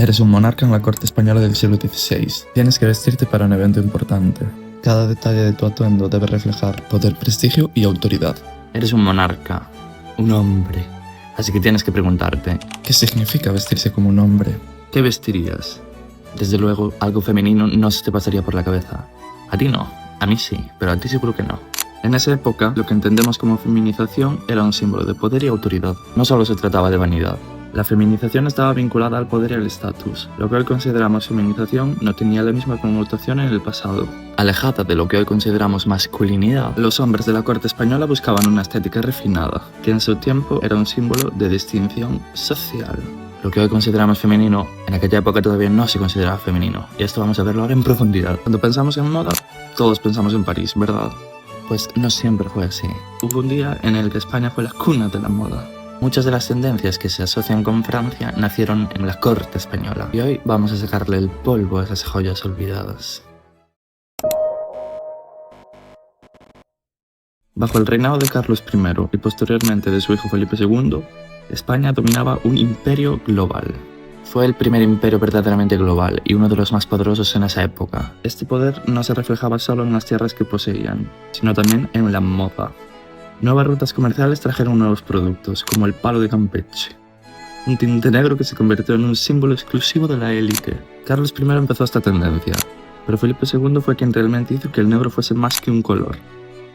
Eres un monarca en la corte española del siglo XVI. Tienes que vestirte para un evento importante. Cada detalle de tu atuendo debe reflejar poder, prestigio y autoridad. Eres un monarca, un hombre, así que tienes que preguntarte, ¿qué significa vestirse como un hombre? ¿qué vestirías? Desde luego, algo femenino no se te pasaría por la cabeza. A ti no, a mí sí, pero a ti seguro que no. En esa época, lo que entendemos como feminización era un símbolo de poder y autoridad. No solo se trataba de vanidad. La feminización estaba vinculada al poder y al estatus. Lo que hoy consideramos feminización no tenía la misma connotación en el pasado. Alejada de lo que hoy consideramos masculinidad, los hombres de la corte española buscaban una estética refinada, que en su tiempo era un símbolo de distinción social. Lo que hoy consideramos femenino, en aquella época todavía no se consideraba femenino. Y esto vamos a verlo ahora en profundidad. Cuando pensamos en moda, todos pensamos en París, ¿verdad? Pues no siempre fue así. Hubo un día en el que España fue la cuna de la moda. Muchas de las tendencias que se asocian con Francia nacieron en la corte española. Y hoy vamos a sacarle el polvo a esas joyas olvidadas. Bajo el reinado de Carlos I y posteriormente de su hijo Felipe II, España dominaba un imperio global. Fue el primer imperio verdaderamente global y uno de los más poderosos en esa época. Este poder no se reflejaba solo en las tierras que poseían, sino también en la moda. Nuevas rutas comerciales trajeron nuevos productos, como el palo de Campeche, un tinte negro que se convirtió en un símbolo exclusivo de la élite. Carlos I empezó esta tendencia, pero Felipe II fue quien realmente hizo que el negro fuese más que un color,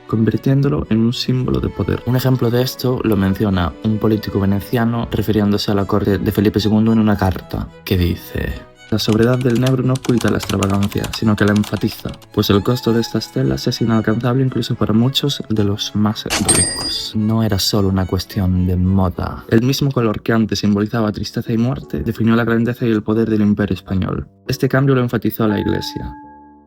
convirtiéndolo en un símbolo de poder. Un ejemplo de esto lo menciona un político veneciano refiriéndose a la corte de Felipe II en una carta, que dice: la sobriedad del negro no oculta la extravagancia, sino que la enfatiza, pues el costo de estas telas es inalcanzable incluso para muchos de los más ricos. No era solo una cuestión de moda. El mismo color que antes simbolizaba tristeza y muerte definió la grandeza y el poder del imperio español. Este cambio lo enfatizó la Iglesia,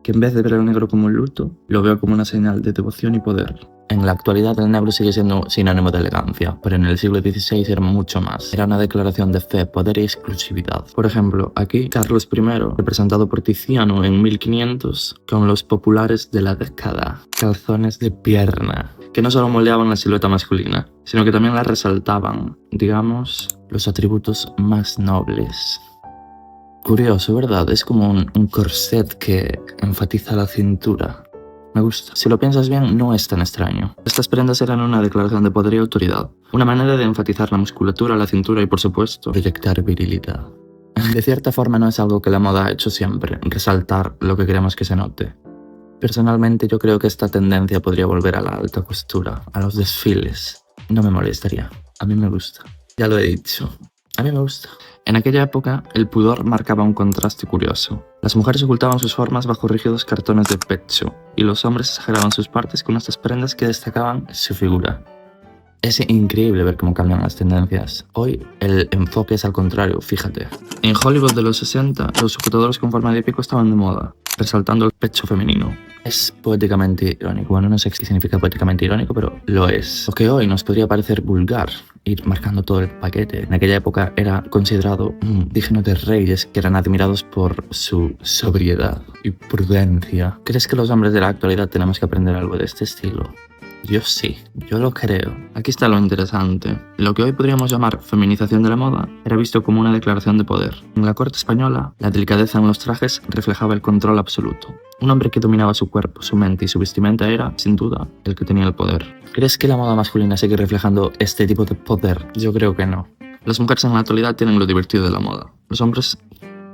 que en vez de ver el negro como un luto, lo veo como una señal de devoción y poder. En la actualidad el negro sigue siendo sinónimo de elegancia, pero en el siglo XVI era mucho más. Era una declaración de fe, poder y exclusividad. Por ejemplo, aquí Carlos I, representado por Tiziano en 1500, con los populares de la década, calzones de pierna, que no solo moldeaban la silueta masculina, sino que también la resaltaban, digamos, los atributos más nobles. Curioso, ¿verdad? Es como un corset que enfatiza la cintura. Me gusta. Si lo piensas bien, no es tan extraño. Estas prendas eran una declaración de poder y autoridad, una manera de enfatizar la musculatura, la cintura y, por supuesto, proyectar virilidad. De cierta forma no es algo que la moda ha hecho siempre, resaltar lo que queremos que se note. Personalmente yo creo que esta tendencia podría volver a la alta costura, a los desfiles. No me molestaría. A mí me gusta. Ya lo he dicho. A mí me gusta. En aquella época, el pudor marcaba un contraste curioso. Las mujeres ocultaban sus formas bajo rígidos cartones de pecho, y los hombres exageraban sus partes con estas prendas que destacaban su figura. Es increíble ver cómo cambian las tendencias. Hoy el enfoque es al contrario, fíjate. En Hollywood de los 60, los sujetadores con forma de pico estaban de moda, resaltando el pecho femenino. Es poéticamente irónico. Bueno, no sé qué significa poéticamente irónico, pero lo es. Lo que hoy nos podría parecer vulgar, ir marcando todo el paquete, en aquella época era considerado digno de reyes que eran admirados por su sobriedad y prudencia. ¿Crees que los hombres de la actualidad tenemos que aprender algo de este estilo? Yo sí, yo lo creo. Aquí está lo interesante. Lo que hoy podríamos llamar feminización de la moda era visto como una declaración de poder. En la corte española, la delicadeza en los trajes reflejaba el control absoluto. Un hombre que dominaba su cuerpo, su mente y su vestimenta era, sin duda, el que tenía el poder. ¿Crees que la moda masculina sigue reflejando este tipo de poder? Yo creo que no. Las mujeres en la actualidad tienen lo divertido de la moda. Los hombres,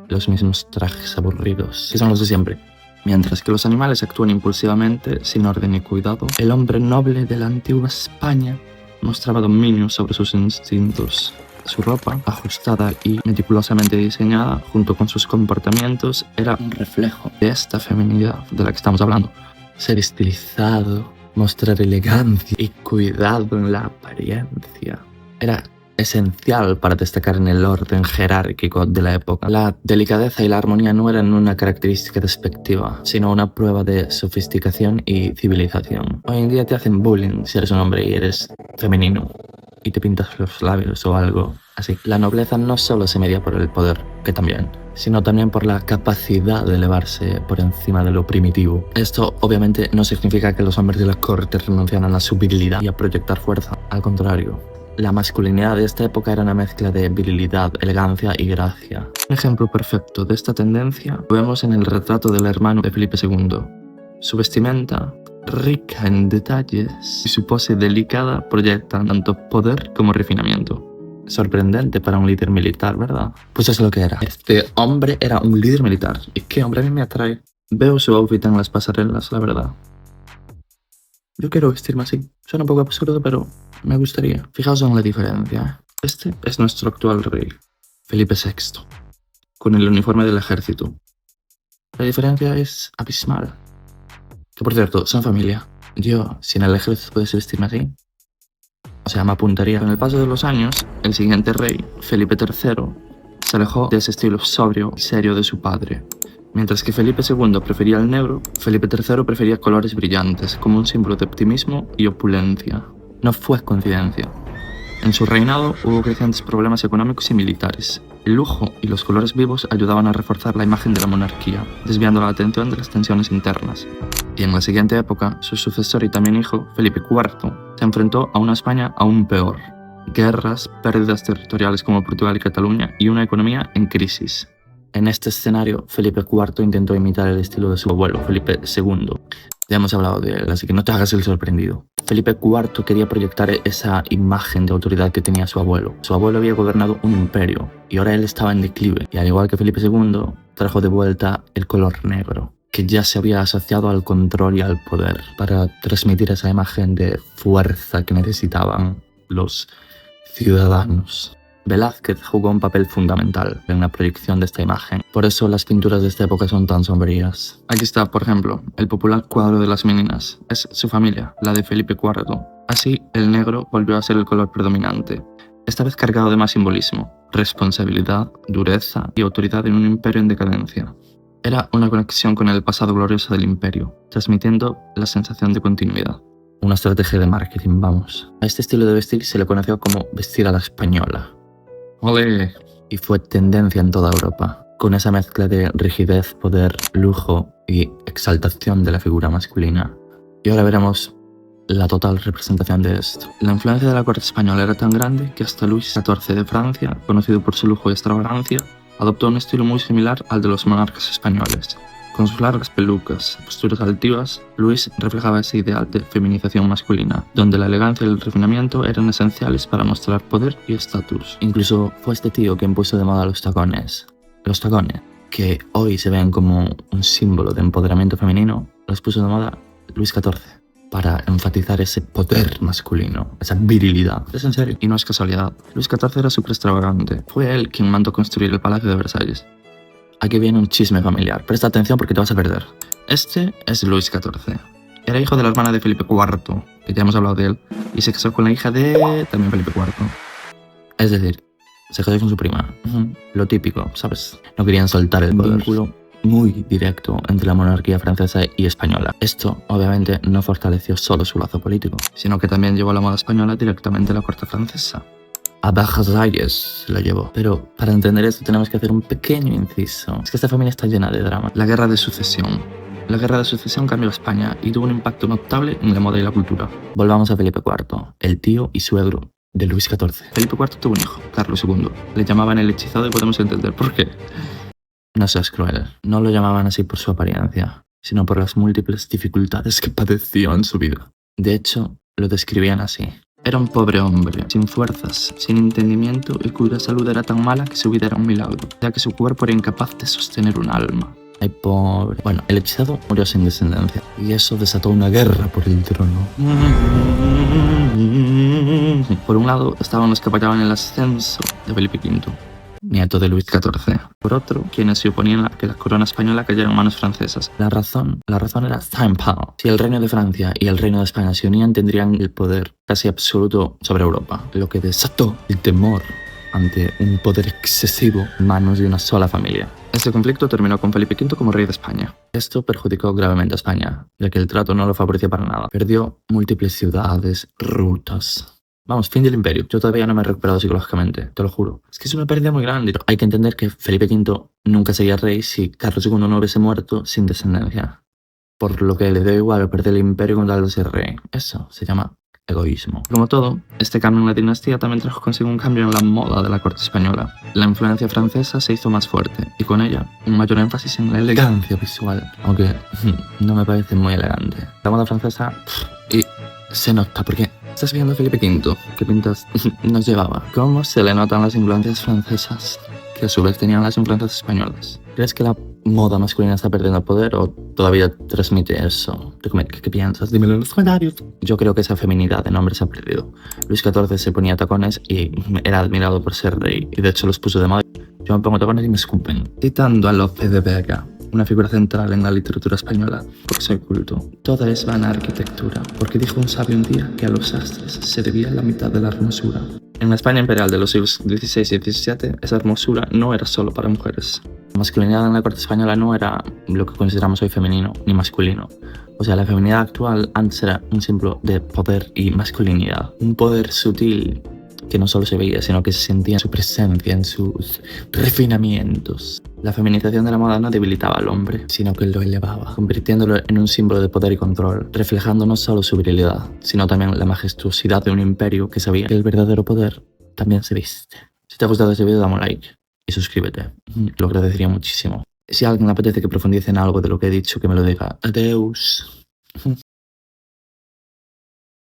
los mismos trajes aburridos, que son los de siempre. Mientras que los animales actúan impulsivamente, sin orden ni cuidado, el hombre noble de la antigua España mostraba dominio sobre sus instintos. Su ropa, ajustada y meticulosamente diseñada, junto con sus comportamientos, era un reflejo de esta feminidad de la que estamos hablando. Ser estilizado, mostrar elegancia y cuidado en la apariencia era esencial para destacar en el orden jerárquico de la época. La delicadeza y la armonía no eran una característica despectiva, sino una prueba de sofisticación y civilización. Hoy en día te hacen bullying si eres un hombre y eres femenino y te pintas los labios o algo así. La nobleza no solo se medía por el poder, que también, sino también por la capacidad de elevarse por encima de lo primitivo. Esto obviamente no significa que los hombres de la corte renunciaran a su virilidad y a proyectar fuerza. Al contrario, La masculinidad de esta época era una mezcla de virilidad, elegancia y gracia. Un ejemplo perfecto de esta tendencia lo vemos en el retrato del hermano de Felipe II. Su vestimenta, rica en detalles, y su pose delicada proyectan tanto poder como refinamiento. Sorprendente para un líder militar, ¿verdad? Pues es lo que era. Este hombre era un líder militar. ¿Y qué hombre a mí me atrae? Veo su outfit en las pasarelas, la verdad. Yo quiero vestirme así. Suena un poco absurdo, pero me gustaría. Fijaos en la diferencia. Este es nuestro actual rey, Felipe VI, con el uniforme del ejército. La diferencia es abismal. Que por cierto, son familia. Yo, si en el ejército puedes vestirme así, o sea, me apuntaría. Con el paso de los años, el siguiente rey, Felipe III, se alejó de ese estilo sobrio y serio de su padre. Mientras que Felipe II prefería el negro, Felipe III prefería colores brillantes, como un símbolo de optimismo y opulencia. No fue coincidencia. En su reinado hubo crecientes problemas económicos y militares. El lujo y los colores vivos ayudaban a reforzar la imagen de la monarquía, desviando la atención de las tensiones internas. Y en la siguiente época, su sucesor y también hijo, Felipe IV, se enfrentó a una España aún peor. Guerras, pérdidas territoriales como Portugal y Cataluña y una economía en crisis. En este escenario, Felipe IV intentó imitar el estilo de su abuelo, Felipe II. Ya hemos hablado de él, así que no te hagas el sorprendido. Felipe IV quería proyectar esa imagen de autoridad que tenía su abuelo. Su abuelo había gobernado un imperio y ahora él estaba en declive. Y al igual que Felipe II, trajo de vuelta el color negro, que ya se había asociado al control y al poder, para transmitir esa imagen de fuerza que necesitaban los ciudadanos. Velázquez jugó un papel fundamental en la proyección de esta imagen. Por eso las pinturas de esta época son tan sombrías. Aquí está, por ejemplo, el popular cuadro de las meninas. Es su familia, la de Felipe IV. Así, el negro volvió a ser el color predominante, esta vez cargado de más simbolismo, responsabilidad, dureza y autoridad en un imperio en decadencia. Era una conexión con el pasado glorioso del imperio, transmitiendo la sensación de continuidad. Una estrategia de marketing, vamos. A este estilo de vestir se le conoció como vestir a la española. ¡Olé! Y fue tendencia en toda Europa, con esa mezcla de rigidez, poder, lujo y exaltación de la figura masculina. Y ahora veremos la total representación de esto. La influencia de la corte española era tan grande que hasta Luis XIV de Francia, conocido por su lujo y extravagancia, adoptó un estilo muy similar al de los monarcas españoles. Con sus largas pelucas, posturas altivas, Luis reflejaba ese ideal de feminización masculina, donde la elegancia y el refinamiento eran esenciales para mostrar poder y estatus. Incluso fue este tío quien puso de moda los tacones. Los tacones, que hoy se ven como un símbolo de empoderamiento femenino, los puso de moda Luis XIV, para enfatizar ese poder masculino, esa virilidad. Es en serio, y no es casualidad. Luis XIV era súper extravagante. Fue él quien mandó construir el Palacio de Versalles. Aquí viene un chisme familiar. Presta atención porque te vas a perder. Este es Luis XIV. Era hijo de la hermana de Felipe IV, que ya hemos hablado de él, y se casó con la hija de también Felipe IV. Es decir, se casó con su prima. Lo típico, ¿sabes? No querían soltar el vínculo muy directo entre la monarquía francesa y española. Esto, obviamente, no fortaleció solo su lazo político, sino que también llevó la moda española directamente a la corte francesa. A Versalles se lo llevó. Pero para entender esto tenemos que hacer un pequeño inciso. Es que esta familia está llena de drama. La guerra de sucesión. La guerra de sucesión cambió a España y tuvo un impacto notable en la moda y la cultura. Volvamos a Felipe IV, el tío y suegro de Luis XIV. Felipe IV tuvo un hijo, Carlos II. Le llamaban el hechizado y podemos entender por qué. No seas cruel. No lo llamaban así por su apariencia, sino por las múltiples dificultades que padeció en su vida. De hecho, lo describían así. Era un pobre hombre, sin fuerzas, sin entendimiento y cuya salud era tan mala que su vida era un milagro, ya que su cuerpo era incapaz de sostener un alma. Ay, pobre. Bueno, el hechizado murió sin descendencia y eso desató una guerra por el trono. Por un lado estaban los que apoyaban el ascenso de Felipe V, nieto de Luis XIV. Por otro, quienes se oponían a que la corona española cayera en manos francesas. La razón era simple. Si el reino de Francia y el reino de España se unían, tendrían el poder casi absoluto sobre Europa, lo que desató el temor ante un poder excesivo en manos de una sola familia. Este conflicto terminó con Felipe V como rey de España. Esto perjudicó gravemente a España, ya que el trato no lo favoreció para nada. Perdió múltiples ciudades, rutas. Vamos, fin del imperio. Yo todavía no me he recuperado psicológicamente, te lo juro. Es que es una pérdida muy grande. Hay que entender que Felipe V nunca sería rey si Carlos II no hubiese muerto sin descendencia. Por lo que le dio igual perder el imperio con tal de ser rey. Eso se llama egoísmo. Como todo, este cambio en la dinastía también trajo consigo un cambio en la moda de la corte española. La influencia francesa se hizo más fuerte y con ella un mayor énfasis en la elegancia visual, aunque no me parece muy elegante. La moda francesa y se nota porque estás viendo a Felipe V, que pintas nos llevaba. ¿Cómo se le notan las influencias francesas que a su vez tenían las influencias españolas? ¿Crees que la moda masculina está perdiendo poder o todavía transmite eso? ¿Qué piensas? Dímelo en los comentarios. Yo creo que esa feminidad de nombre se ha perdido. Luis XIV se ponía tacones y era admirado por ser rey, y de hecho los puso de moda. Yo me pongo tacones y me escupen. Citando a Lope de Vega, una figura central en la literatura española, porque soy culto. Toda es vana arquitectura, porque dijo un sabio un día que a los sastres se debía la mitad de la hermosura. En la España imperial de los siglos XVI y XVII, esa hermosura no era solo para mujeres. La masculinidad en la corte española no era lo que consideramos hoy femenino ni masculino. O sea, la feminidad actual antes era un símbolo de poder y masculinidad. Un poder sutil que no solo se veía, sino que se sentía en su presencia, en sus refinamientos. La feminización de la moda no debilitaba al hombre, sino que lo elevaba, convirtiéndolo en un símbolo de poder y control, reflejando no solo su virilidad, sino también la majestuosidad de un imperio que sabía que el verdadero poder también se viste. Si te ha gustado este video, dame un like y suscríbete, lo agradecería muchísimo. Si a alguien le apetece que profundice en algo de lo que he dicho, que me lo diga. Adeus.